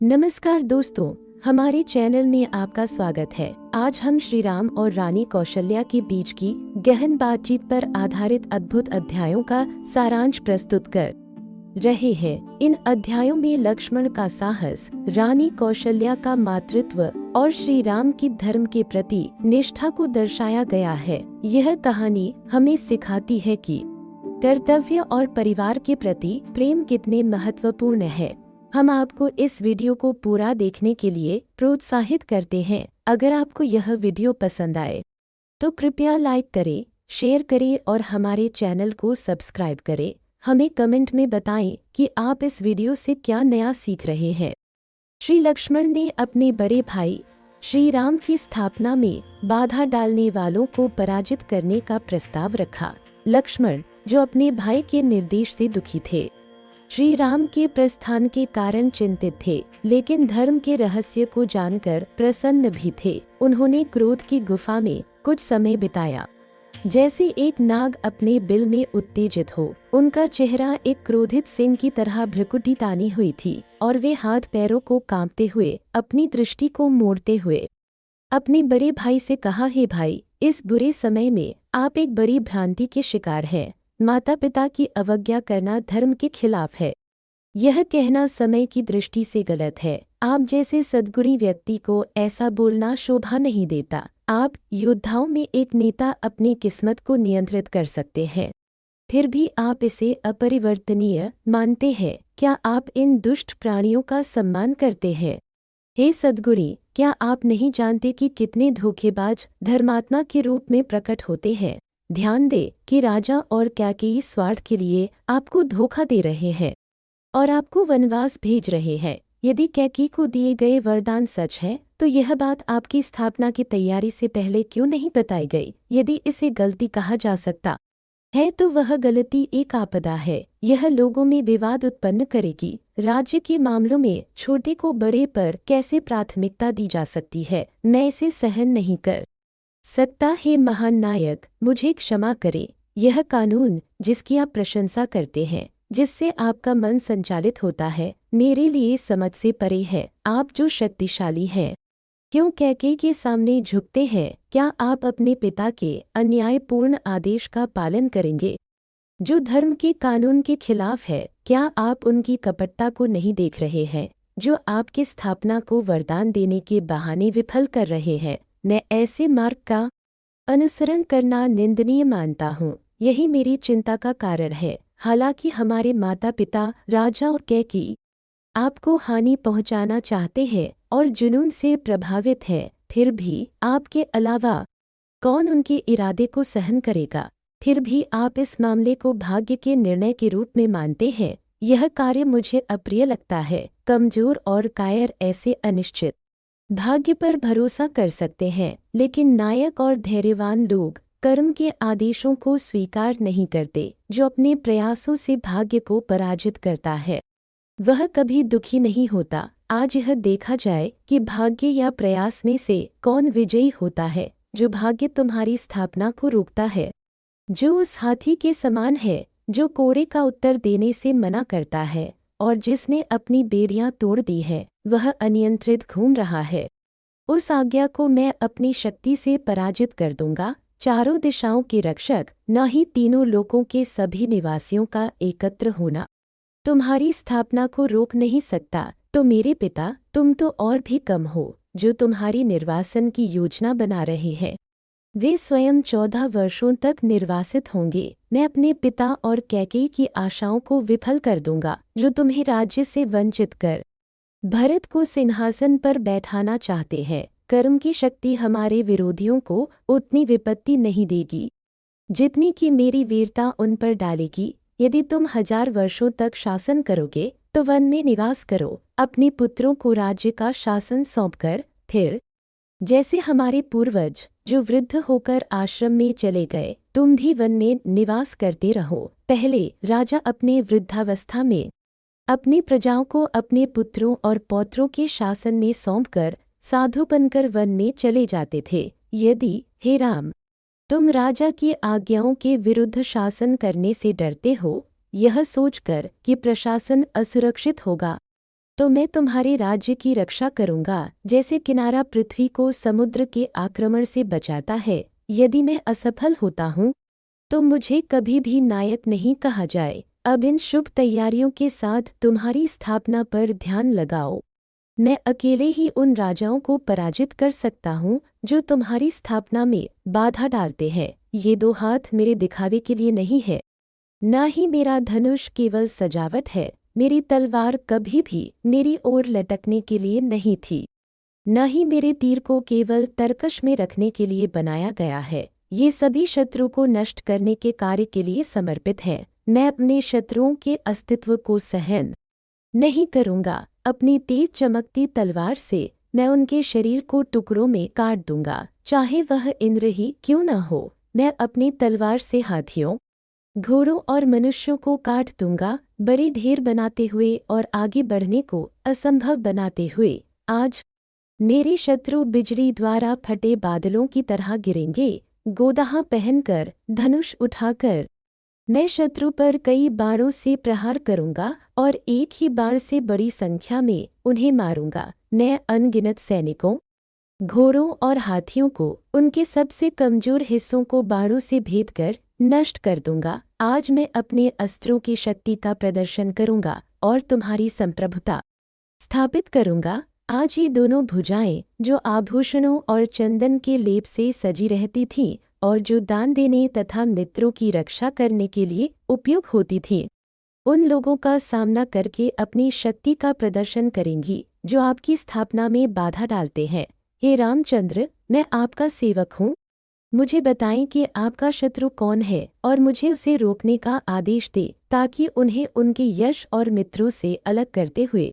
नमस्कार दोस्तों, हमारे चैनल में आपका स्वागत है। आज हम श्री राम और रानी कौशल्या के बीच की गहन बातचीत पर आधारित अद्भुत अध्यायों का सारांश प्रस्तुत कर रहे हैं। इन अध्यायों में लक्ष्मण का साहस, रानी कौशल्या का मातृत्व और श्री राम की धर्म के प्रति निष्ठा को दर्शाया गया है। यह कहानी हमें सिखाती है कि कर्तव्य और परिवार के प्रति प्रेम कितने महत्वपूर्ण है। हम आपको इस वीडियो को पूरा देखने के लिए प्रोत्साहित करते हैं। अगर आपको यह वीडियो पसंद आए तो कृपया लाइक करें, शेयर करें और हमारे चैनल को सब्सक्राइब करें। हमें कमेंट में बताएं कि आप इस वीडियो से क्या नया सीख रहे हैं। श्री लक्ष्मण ने अपने बड़े भाई श्री राम की स्थापना में बाधा डालने वालों को पराजित करने का प्रस्ताव रखा। लक्ष्मण, जो अपने भाई के निर्देश से दुखी थे, श्री राम के प्रस्थान के कारण चिंतित थे, लेकिन धर्म के रहस्य को जानकर प्रसन्न भी थे। उन्होंने क्रोध की गुफा में कुछ समय बिताया, जैसे एक नाग अपने बिल में उत्तेजित हो। उनका चेहरा एक क्रोधित सिंह की तरह भ्रुकुटी तानी हुई थी और वे हाथ पैरों को कांपते हुए, अपनी दृष्टि को मोड़ते हुए अपने बड़े भाई से कहा, हे भाई, इस बुरे समय में आप एक बड़ी भ्रांति के शिकार हैं। माता पिता की अवज्ञा करना धर्म के खिलाफ है। यह कहना समय की दृष्टि से गलत है। आप जैसे सद्गुणी व्यक्ति को ऐसा बोलना शोभा नहीं देता। आप योद्धाओं में एक नेता अपनी किस्मत को नियंत्रित कर सकते हैं, फिर भी आप इसे अपरिवर्तनीय मानते हैं। क्या आप इन दुष्ट प्राणियों का सम्मान करते हैं? हे सद्गुणी, क्या आप नहीं जानते कि कितने धोखेबाज धर्मात्मा के रूप में प्रकट होते हैं? ध्यान दें कि राजा और कैकेयी स्वार्थ के लिए आपको धोखा दे रहे हैं और आपको वनवास भेज रहे हैं। यदि कैकेयी को दिए गए वरदान सच है, तो यह बात आपकी स्थापना की तैयारी से पहले क्यों नहीं बताई गई? यदि इसे गलती कहा जा सकता है तो वह गलती एक आपदा है। यह लोगों में विवाद उत्पन्न करेगी। राज्य के मामलों में छोटे को बड़े पर कैसे प्राथमिकता दी जा सकती है? मैं इसे सहन नहीं कर सकता। हे महान नायक, मुझे क्षमा करें। यह कानून जिसकी आप प्रशंसा करते हैं, जिससे आपका मन संचालित होता है, मेरे लिए समझ से परे है। आप जो शक्तिशाली हैं, क्यों कैकेयी के सामने झुकते हैं? क्या आप अपने पिता के अन्यायपूर्ण आदेश का पालन करेंगे, जो धर्म के कानून के खिलाफ है? क्या आप उनकी कपटता को नहीं देख रहे हैं, जो आपकी स्थापना को वरदान देने के बहाने विफल कर रहे हैं? मैं ऐसे मार्ग का अनुसरण करना निंदनीय मानता हूँ। यही मेरी चिंता का कारण है। हालांकि हमारे माता पिता, राजा और कैकेयी आपको हानि पहुंचाना चाहते हैं और जुनून से प्रभावित हैं, फिर भी आपके अलावा कौन उनके इरादे को सहन करेगा? फिर भी आप इस मामले को भाग्य के निर्णय के रूप में मानते हैं। यह कार्य मुझे अप्रिय लगता है। कमजोर और कायर ऐसे अनिश्चित भाग्य पर भरोसा कर सकते हैं, लेकिन नायक और धैर्यवान लोग कर्म के आदेशों को स्वीकार नहीं करते। जो अपने प्रयासों से भाग्य को पराजित करता है, वह कभी दुखी नहीं होता। आज यह देखा जाए कि भाग्य या प्रयास में से कौन विजयी होता है। जो भाग्य तुम्हारी स्थापना को रोकता है, जो उस हाथी के समान है जो कोड़े का उत्तर देने से मना करता है और जिसने अपनी बेड़ियां तोड़ दी है, वह अनियंत्रित घूम रहा है। उस आज्ञा को मैं अपनी शक्ति से पराजित कर दूंगा। चारों दिशाओं के रक्षक, न ही तीनों लोकों के सभी निवासियों का एकत्र होना तुम्हारी स्थापना को रोक नहीं सकता। तो मेरे पिता, तुम तो और भी कम हो, जो तुम्हारी निर्वासन की योजना बना रहे हैं। वे स्वयं 14 वर्षों तक निर्वासित होंगे। मैं अपने पिता और कैकेयी की आशाओं को विफल कर दूंगा, जो तुम्हें राज्य से वंचित कर भरत को सिंहासन पर बैठाना चाहते हैं। कर्म की शक्ति हमारे विरोधियों को उतनी विपत्ति नहीं देगी जितनी कि मेरी वीरता उन पर डालेगी। यदि तुम 1000 वर्षों तक शासन करोगे तो वन में निवास करो, अपने पुत्रों को राज्य का शासन सौंपकर। फिर जैसे हमारे पूर्वज जो वृद्ध होकर आश्रम में चले गए, तुम भी वन में निवास करते रहो। पहले राजा अपने वृद्धावस्था में अपनी प्रजाओं को अपने पुत्रों और पौत्रों के शासन में सौंपकर साधु बनकर वन में चले जाते थे। यदि, हे राम, तुम राजा की आज्ञाओं के विरुद्ध शासन करने से डरते हो, यह सोचकर कि प्रशासन असुरक्षित होगा, तो मैं तुम्हारे राज्य की रक्षा करूंगा, जैसे किनारा पृथ्वी को समुद्र के आक्रमण से बचाता है। यदि मैं असफल होता हूँ तो मुझे कभी भी नायक नहीं कहा जाए। अब इन शुभ तैयारियों के साथ तुम्हारी स्थापना पर ध्यान लगाओ। मैं अकेले ही उन राजाओं को पराजित कर सकता हूँ जो तुम्हारी स्थापना में बाधा डालते हैं। ये 2 हाथ मेरे दिखावे के लिए नहीं है, न ही मेरा धनुष केवल सजावट है। मेरी तलवार कभी भी मेरी ओर लटकने के लिए नहीं थी, न ही मेरे तीर को केवल तरकश में रखने के लिए बनाया गया है। ये सभी शत्रु को नष्ट करने के कार्य के लिए समर्पित है। मैं अपने शत्रुओं के अस्तित्व को सहन नहीं करूंगा। अपनी तेज चमकती तलवार से मैं उनके शरीर को टुकड़ों में काट दूंगा, चाहे वह इंद्र ही क्यों न हो। मैं अपनी तलवार से हाथियों, घोड़ों और मनुष्यों को काट दूंगा, बड़े ढेर बनाते हुए और आगे बढ़ने को असंभव बनाते हुए। आज मेरे शत्रु बिजली द्वारा फटे बादलों की तरह गिरेंगे। गोदाहा पहनकर, धनुष उठाकर मैं शत्रु पर कई बाणों से प्रहार करूंगा और एक ही बाण से बड़ी संख्या में उन्हें मारूंगा। मैं अनगिनत सैनिकों, घोड़ों और हाथियों को उनके सबसे कमजोर हिस्सों को बाणों से भेद कर नष्ट कर दूंगा। आज मैं अपने अस्त्रों की शक्ति का प्रदर्शन करूंगा और तुम्हारी संप्रभुता स्थापित करूंगा। आज ये दोनों भुजाएं जो आभूषणों और चंदन के लेप से सजी रहती थीं और जो दान देने तथा मित्रों की रक्षा करने के लिए उपयोग होती थीं, उन लोगों का सामना करके अपनी शक्ति का प्रदर्शन करेंगी जो आपकी स्थापना में बाधा डालते हैं। हे रामचंद्र, मैं आपका सेवक हूँ। मुझे बताएं कि आपका शत्रु कौन है और मुझे उसे रोकने का आदेश दे, ताकि उन्हें उनके यश और मित्रों से अलग करते हुए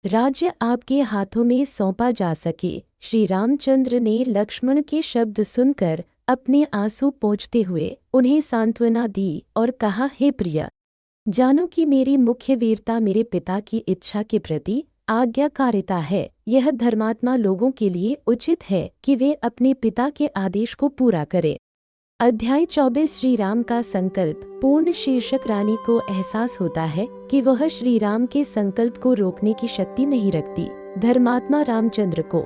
राज्य आपके हाथों में सौंपा जा सके। श्री रामचंद्र ने लक्ष्मण के शब्द सुनकर अपने आंसू पोंछते हुए उन्हें सांत्वना दी और कहा, हे प्रिय, जानो कि मेरी मुख्य वीरता मेरे पिता की इच्छा के प्रति आज्ञाकारिता है। यह धर्मात्मा लोगों के लिए उचित है कि वे अपने पिता के आदेश को पूरा करें। अध्याय 24 श्री राम का संकल्प। पूर्ण शीर्षक। रानी को एहसास होता है कि वह श्री राम के संकल्प को रोकने की शक्ति नहीं रखती। धर्मात्मा रामचंद्र को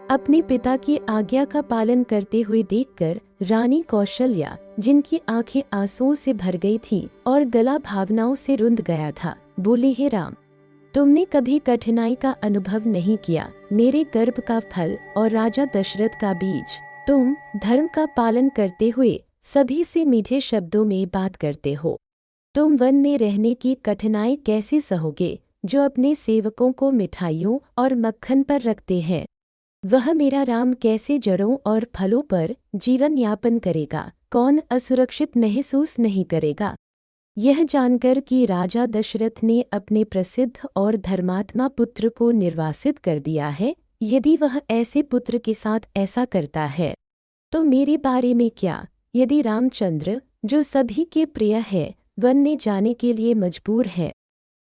अपने पिता की आज्ञा का पालन करते हुए देखकर रानी कौशल्या, जिनकी आंखें आंसुओं से भर गई थीं और गला भावनाओं से रुंध गया था, बोली, हे राम, तुमने कभी कठिनाई का अनुभव नहीं किया। मेरे गर्भ का फल और राजा दशरथ का बीज, तुम धर्म का पालन करते हुए सभी से मीठे शब्दों में बात करते हो। तुम वन में रहने की कठिनाई कैसे सहोगे जो अपने सेवकों को मिठाइयों और मक्खन पर रखते हैं? वह मेरा राम कैसे जड़ों और फलों पर जीवन यापन करेगा? कौन असुरक्षित महसूस नहीं करेगा? यह जानकर कि राजा दशरथ ने अपने प्रसिद्ध और धर्मात्मा पुत्र को निर्वासित कर दिया है, यदि वह ऐसे पुत्र के साथ ऐसा करता है तो मेरे बारे में क्या? यदि रामचंद्र, जो सभी के प्रिय है, वन में जाने के लिए मजबूर है,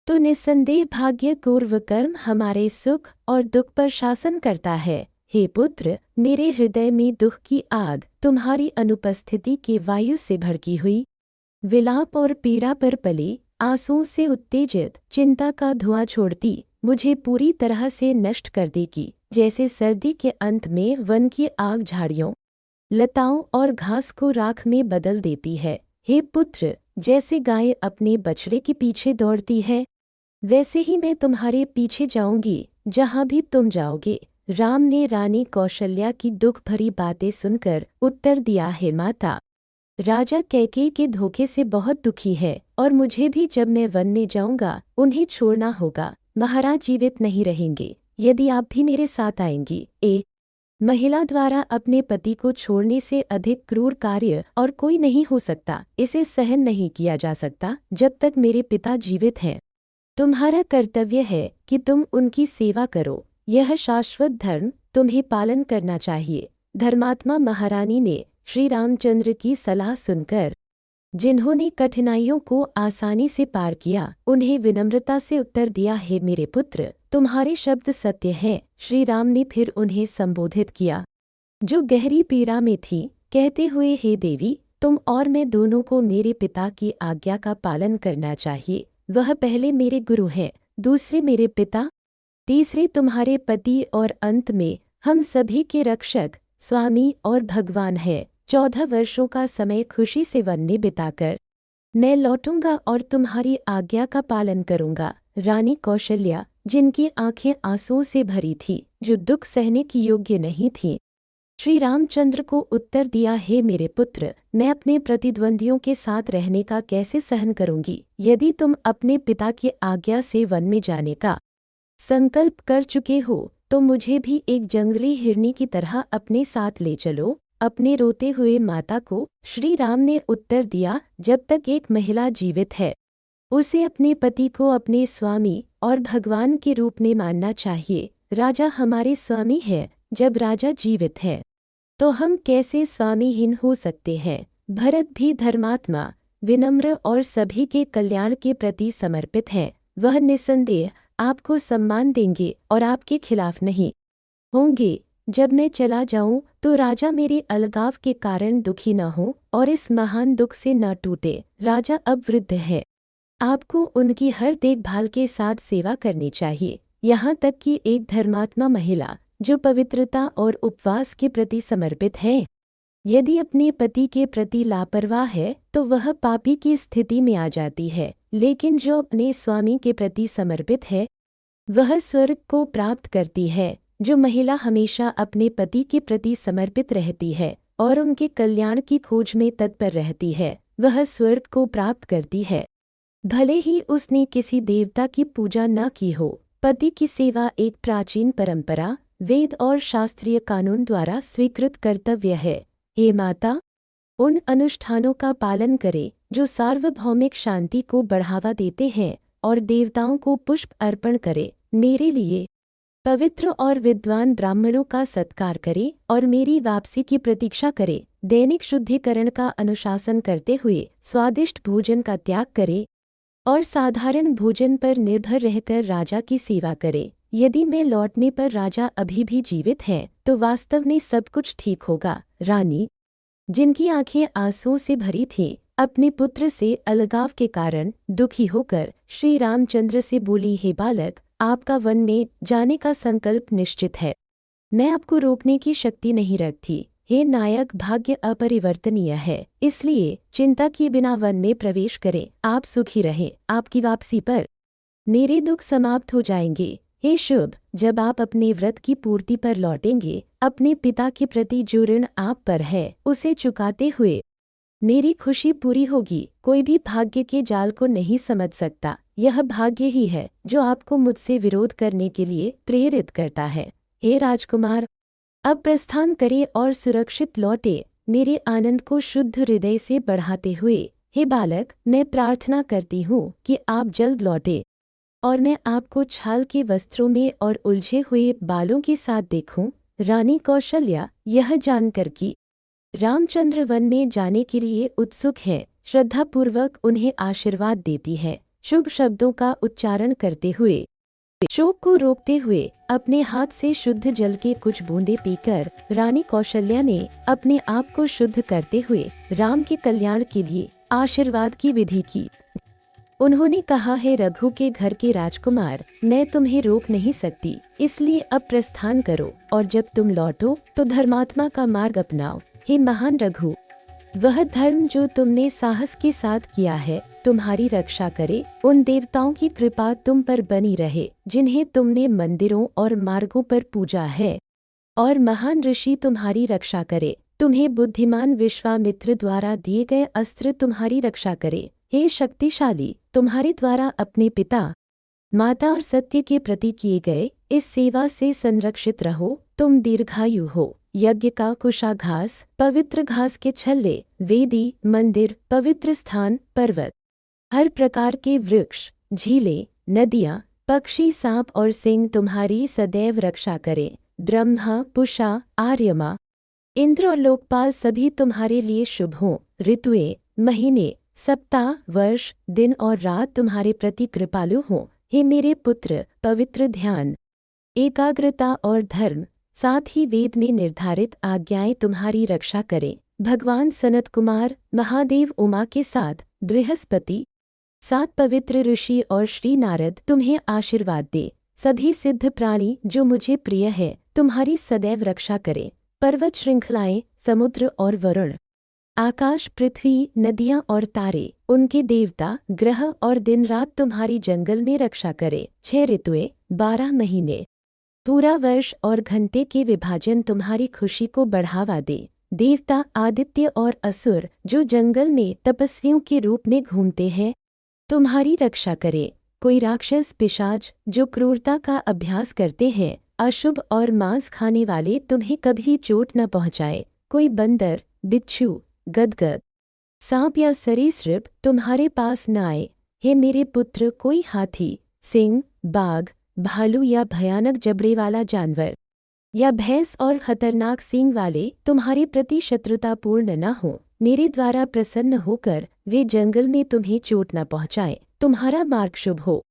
तो निस्संदेह भाग्य पूर्व कर्म हमारे सुख और दुख पर शासन करता है। हे पुत्र, मेरे हृदय में दुख की आग तुम्हारी अनुपस्थिति के वायु से भड़की हुई विलाप और पीड़ा पर पली आंसुओं से उत्तेजित चिंता का धुआं छोड़ती मुझे पूरी तरह से नष्ट कर देगी, जैसे सर्दी के अंत में वन की आग झाड़ियों, लताओं और घास को राख में बदल देती है। हे पुत्र, जैसे गाय अपने बछड़े के पीछे दौड़ती है, वैसे ही मैं तुम्हारे पीछे जाऊंगी जहां भी तुम जाओगे। राम ने रानी कौशल्या की दुख भरी बातें सुनकर उत्तर दिया, हे माता, राजा कैकेयी के धोखे से बहुत दुखी है और मुझे भी जब मैं वन में जाऊंगा उन्हें छोड़ना होगा। महाराज जीवित नहीं रहेंगे यदि आप भी मेरे साथ आएंगी। एक महिला द्वारा अपने पति को छोड़ने से अधिक क्रूर कार्य और कोई नहीं हो सकता। इसे सहन नहीं किया जा सकता जब तक मेरे पिता जीवित हैं। तुम्हारा कर्तव्य है कि तुम उनकी सेवा करो। यह शाश्वत धर्म तुम्हें पालन करना चाहिए। धर्मात्मा महारानी ने श्री रामचंद्र की सलाह सुनकर, जिन्होंने कठिनाइयों को आसानी से पार किया, उन्हें विनम्रता से उत्तर दिया, हे मेरे पुत्र, तुम्हारे शब्द सत्य हैं। श्री राम ने फिर उन्हें संबोधित किया जो गहरी पीड़ा में थी, कहते हुए, हे देवी, तुम और मैं दोनों को मेरे पिता की आज्ञा का पालन करना चाहिए। वह पहले मेरे गुरु हैं, दूसरे मेरे पिता तीसरे तुम्हारे पति और अंत में हम सभी के रक्षक, स्वामी और भगवान है। 14 वर्षों का समय खुशी से वन में बिताकर मैं लौटूंगा और तुम्हारी आज्ञा का पालन करूंगा। रानी कौशल्या, जिनकी आंखें आंसुओं से भरी थी, जो दुख सहने की योग्य नहीं थी, श्री रामचंद्र को उत्तर दिया, हे मेरे पुत्र, मैं अपने प्रतिद्वंदियों के साथ रहने का कैसे सहन करूंगी। यदि तुम अपने पिता की आज्ञा से वन में जाने का संकल्प कर चुके हो तो मुझे भी एक जंगली हिरनी की तरह अपने साथ ले चलो। अपने रोते हुए माता को श्री राम ने उत्तर दिया, जब तक एक महिला जीवित है उसे अपने पति को अपने स्वामी और भगवान के रूप में मानना चाहिए। राजा हमारे स्वामी है, जब राजा जीवित है तो हम कैसे स्वामीहीन हो सकते हैं। भरत भी धर्मात्मा, विनम्र और सभी के कल्याण के प्रति समर्पित है। वह निस्संदेह आपको सम्मान देंगे और आपके खिलाफ नहीं होंगे। जब मैं चला जाऊं तो राजा मेरे अलगाव के कारण दुखी न हो और इस महान दुख से न टूटे। राजा अब वृद्ध है, आपको उनकी हर देखभाल के साथ सेवा करनी चाहिए, यहाँ तक कि एक धर्मात्मा महिला जो पवित्रता और उपवास के प्रति समर्पित है, यदि अपने पति के प्रति लापरवाह है तो वह पापी की स्थिति में आ जाती है। लेकिन जो अपने स्वामी के प्रति समर्पित है वह स्वर्ग को प्राप्त करती है। जो महिला हमेशा अपने पति के प्रति समर्पित रहती है और उनके कल्याण की खोज में तत्पर रहती है, वह स्वर्ग को प्राप्त करती है, भले ही उसने किसी देवता की पूजा न की हो। पति की सेवा एक प्राचीन परंपरा, वेद और शास्त्रीय कानून द्वारा स्वीकृत कर्तव्य है। हे माता, उन अनुष्ठानों का पालन करें जो सार्वभौमिक शांति को बढ़ावा देते हैं और देवताओं को पुष्प अर्पण करें। मेरे लिए पवित्र और विद्वान ब्राह्मणों का सत्कार करें और मेरी वापसी की प्रतीक्षा करें। दैनिक शुद्धिकरण का अनुशासन करते हुए स्वादिष्ट भोजन का त्याग करें और साधारण भोजन पर निर्भर रहकर राजा की सेवा करें। यदि मैं लौटने पर राजा अभी भी जीवित हैं तो वास्तव में सब कुछ ठीक होगा। रानी, जिनकी आंखें आंसुओं से भरी थीं, अपने पुत्र से अलगाव के कारण दुखी होकर श्री रामचंद्र से बोली, हे बालक, आपका वन में जाने का संकल्प निश्चित है, मैं आपको रोकने की शक्ति नहीं रखती। हे नायक, भाग्य अपरिवर्तनीय है, इसलिए चिंता किए बिना वन में प्रवेश करें। आप सुखी रहें, आपकी वापसी पर मेरे दुख समाप्त हो जाएंगे। हे शुभ, जब आप अपने व्रत की पूर्ति पर लौटेंगे, अपने पिता के प्रति जो ऋण आप पर है उसे चुकाते हुए मेरी खुशी पूरी होगी। कोई भी भाग्य के जाल को नहीं समझ सकता, यह भाग्य ही है जो आपको मुझसे विरोध करने के लिए प्रेरित करता है। हे राजकुमार, अब प्रस्थान करें और सुरक्षित लौटे, मेरे आनंद को शुद्ध हृदय से बढ़ाते हुए। हे बालक, मैं प्रार्थना करती हूँ कि आप जल्द लौटे और मैं आपको छाल के वस्त्रों में और उलझे हुए बालों के साथ देखूं। रानी कौशल्या यह जानकर कि रामचंद्र वन में जाने के लिए उत्सुक है, श्रद्धापूर्वक उन्हें आशीर्वाद देती है। शुभ शब्दों का उच्चारण करते हुए, शोक को रोकते हुए अपने हाथ से शुद्ध जल के कुछ बूंदे पीकर रानी कौशल्या ने अपने आप को शुद्ध करते हुए राम के कल्याण के लिए आशीर्वाद की विधि की। उन्होंने कहा, है रघु के घर के राजकुमार, मैं तुम्हें रोक नहीं सकती, इसलिए अब प्रस्थान करो और जब तुम लौटो तो धर्मात्मा का मार्ग अपनाओ। हे महान रघु, वह धर्म जो तुमने साहस के साथ किया है तुम्हारी रक्षा करे। उन देवताओं की कृपा तुम पर बनी रहे जिन्हें तुमने मंदिरों और मार्गों पर पूजा है, और महान ऋषि तुम्हारी रक्षा करे। तुम्हें बुद्धिमान विश्वामित्र द्वारा दिए गए अस्त्र तुम्हारी रक्षा करे। हे शक्तिशाली, तुम्हारे द्वारा अपने पिता, माता और सत्य के प्रति किए गए इस सेवा से संरक्षित रहो। तुम दीर्घायु हो। यज्ञ का कुशाघास, पवित्र घास के छल्ले, वेदी, मंदिर, पवित्र स्थान, पर्वत, हर प्रकार के वृक्ष, झीलें, नदियाँ, पक्षी, सांप और सिंह तुम्हारी सदैव रक्षा करें। ब्रह्मा, पुषा, आर्यमा, इंद्र और लोकपाल सभी तुम्हारे लिए शुभ हों। ऋतुएं, महीने, सप्ताह, वर्ष, दिन और रात तुम्हारे प्रति कृपालु हों। हे मेरे पुत्र, पवित्र ध्यान, एकाग्रता और धर्म, साथ ही वेद में निर्धारित आज्ञाएं तुम्हारी रक्षा करें। भगवान सनत कुमार, महादेव, उमा के साथ बृहस्पति, 7 पवित्र ऋषि और श्री नारद तुम्हें आशीर्वाद दे। सभी सिद्ध प्राणी जो मुझे प्रिय है तुम्हारी सदैव रक्षा करें। पर्वत श्रृंखलाएं, समुद्र और वरुण, आकाश, पृथ्वी, नदियां और तारे, उनके देवता, ग्रह और दिन रात तुम्हारी जंगल में रक्षा करे। 6 ऋतुएं, 12 महीने, पूरा वर्ष और घंटे के विभाजन तुम्हारी खुशी को बढ़ावा दे। देवता, आदित्य और असुर जो जंगल में तपस्वियों के रूप में घूमते हैं तुम्हारी रक्षा करे। कोई राक्षस, पिशाच जो क्रूरता का अभ्यास करते हैं, अशुभ और मांस खाने वाले तुम्हें कभी चोट न पहुँचाए। कोई बंदर, बिच्छू, गदगद, सांप या सरीसृप तुम्हारे पास न आए। हे मेरे पुत्र, कोई हाथी, सिंह, बाघ, भालू या भयानक जबड़े वाला जानवर या भैंस और खतरनाक सींग वाले तुम्हारे प्रति शत्रुतापूर्ण न हो। मेरे द्वारा प्रसन्न होकर वे जंगल में तुम्हें चोट न पहुँचाए। तुम्हारा मार्ग शुभ हो,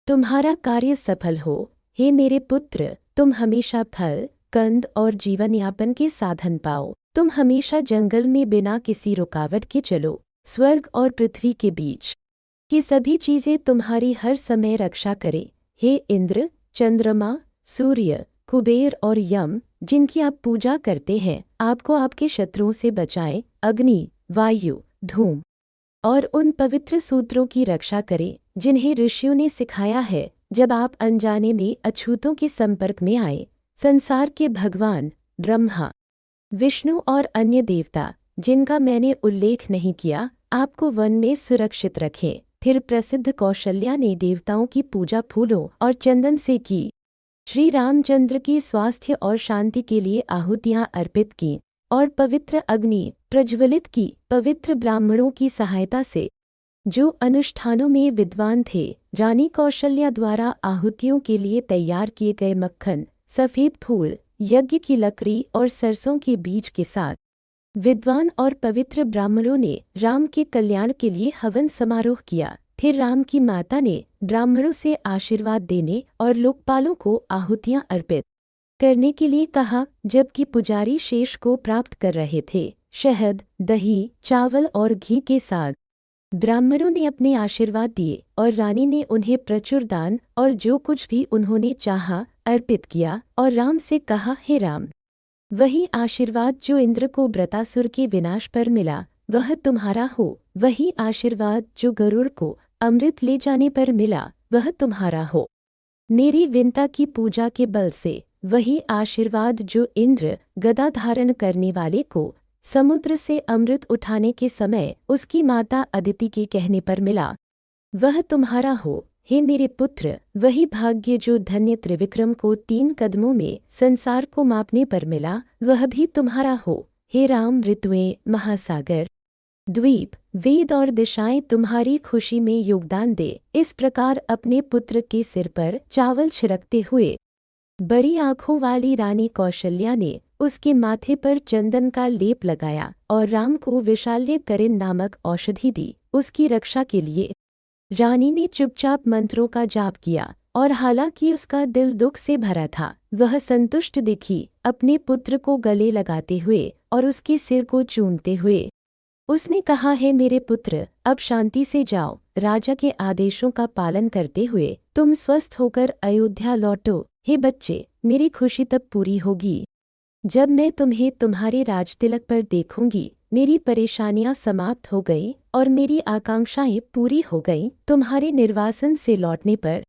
तुम्हारा कार्य सफल हो। हे मेरे पुत्र, तुम हमेशा फल, कंद और जीवन यापन के साधन पाओ। तुम हमेशा जंगल में बिना किसी रुकावट के चलो। स्वर्ग और पृथ्वी के बीच की सभी चीजें तुम्हारी हर समय रक्षा करें। हे इंद्र, चंद्रमा, सूर्य, कुबेर और यम जिनकी आप पूजा करते हैं, आपको आपके शत्रुओं से बचाएं। अग्नि, वायु, धूम और उन पवित्र सूत्रों की रक्षा करें जिन्हें ऋषियों ने सिखाया है जब आप अनजाने में अछूतों के संपर्क में आए। संसार के भगवान ब्रह्मा, विष्णु और अन्य देवता जिनका मैंने उल्लेख नहीं किया, आपको वन में सुरक्षित रखें। फिर प्रसिद्ध कौशल्या ने देवताओं की पूजा फूलों और चंदन से की। श्री रामचंद्र की स्वास्थ्य और शांति के लिए आहुतियां अर्पित की और पवित्र अग्नि प्रज्वलित की। पवित्र ब्राह्मणों की सहायता से जो अनुष्ठानों में विद्वान थे, रानी कौशल्या द्वारा आहुतियों के लिए तैयार किए गए मक्खन, सफेद फूल, यज्ञ की लकड़ी और सरसों के बीज के साथ विद्वान और पवित्र ब्राह्मणों ने राम के कल्याण के लिए हवन समारोह किया। फिर राम की माता ने ब्राह्मणों से आशीर्वाद देने और लोकपालों को आहुतियां अर्पित करने के लिए कहा। जबकि पुजारी शेष को प्राप्त कर रहे थे, शहद, दही, चावल और घी के साथ ब्राह्मणों ने अपने आशीर्वाद दिए और रानी ने उन्हें प्रचुर दान और जो कुछ भी उन्होंने चाहा अर्पित किया और राम से कहा, हे राम, वही आशीर्वाद जो इंद्र को वृत्रासुर के विनाश पर मिला वह तुम्हारा हो। वही आशीर्वाद जो गरुड़ को अमृत ले जाने पर मिला वह तुम्हारा हो। मेरी विंता की पूजा के बल से वही आशीर्वाद जो इंद्र गदा धारण करने वाले को समुद्र से अमृत उठाने के समय उसकी माता अदिति के कहने पर मिला वह तुम्हारा हो। हे मेरे पुत्र, वही भाग्य जो धन्य त्रिविक्रम को 3 कदमों में संसार को मापने पर मिला वह भी तुम्हारा हो। हे राम, ऋतुएं, महासागर, द्वीप, वेद और दिशाएं तुम्हारी खुशी में योगदान दे। इस प्रकार अपने पुत्र के सिर पर चावल छिड़कते हुए बड़ी आंखों वाली रानी कौशल्या ने उसके माथे पर चंदन का लेप लगाया और राम को विशाल्य करिन नामक औषधि दी। उसकी रक्षा के लिए रानी ने चुपचाप मंत्रों का जाप किया और हालांकि उसका दिल दुख से भरा था, वह संतुष्ट दिखी। अपने पुत्र को गले लगाते हुए और उसके सिर को चूमते हुए उसने कहा, है मेरे पुत्र, अब शांति से जाओ। राजा के आदेशों का पालन करते हुए तुम स्वस्थ होकर अयोध्या लौटो। हे बच्चे, मेरी खुशी तब पूरी होगी जब मैं तुम्हें तुम्हारे राजतिलक पर देखूंगी। मेरी परेशानियां समाप्त हो गई और मेरी आकांक्षाएं पूरी हो गईं। तुम्हारे निर्वासन से लौटने पर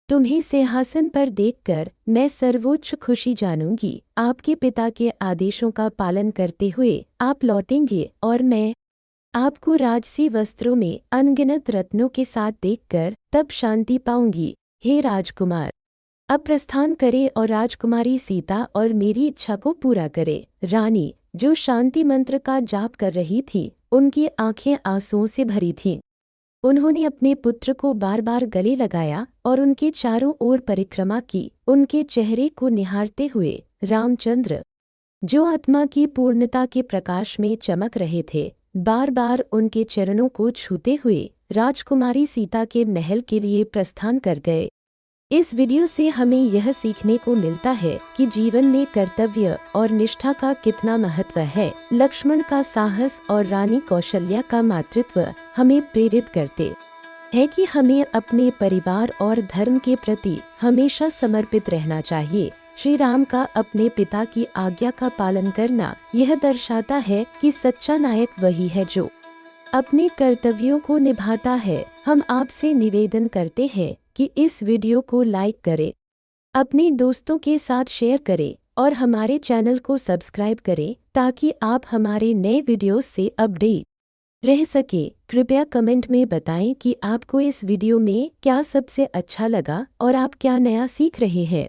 तुम्हें सिंहासन पर देखकर मैं सर्वोच्च खुशी जानूंगी। आपके पिता के आदेशों का पालन करते हुए आप लौटेंगे और मैं आपको राजसी वस्त्रों में अनगिनत रत्नों के साथ देखकर तब शांति पाऊंगी। हे राजकुमार, अब प्रस्थान करे और राजकुमारी सीता और मेरी इच्छा को पूरा करे। रानी, जो शांति मंत्र का जाप कर रही थी, उनकी आंखें आंसुओं से भरी थीं। उन्होंने अपने पुत्र को बार बार गले लगाया और उनके चारों ओर परिक्रमा की, उनके चेहरे को निहारते हुए। रामचंद्र, जो आत्मा की पूर्णता के प्रकाश में चमक रहे थे, बार बार उनके चरणों को छूते हुए राजकुमारी सीता के महल के लिए प्रस्थान कर गए। इस वीडियो से हमें यह सीखने को मिलता है कि जीवन में कर्तव्य और निष्ठा का कितना महत्व है। लक्ष्मण का साहस और रानी कौशल्या का मातृत्व हमें प्रेरित करते है कि हमें अपने परिवार और धर्म के प्रति हमेशा समर्पित रहना चाहिए। श्री राम का अपने पिता की आज्ञा का पालन करना यह दर्शाता है कि सच्चा नायक वही है जो अपने कर्तव्यों को निभाता है। हम आपसे निवेदन करते हैं कि इस वीडियो को लाइक करें, अपने दोस्तों के साथ शेयर करें और हमारे चैनल को सब्सक्राइब करें ताकि आप हमारे नए वीडियोस से अपडेट रह सके। कृपया कमेंट में बताएं कि आपको इस वीडियो में क्या सबसे अच्छा लगा और आप क्या नया सीख रहे हैं।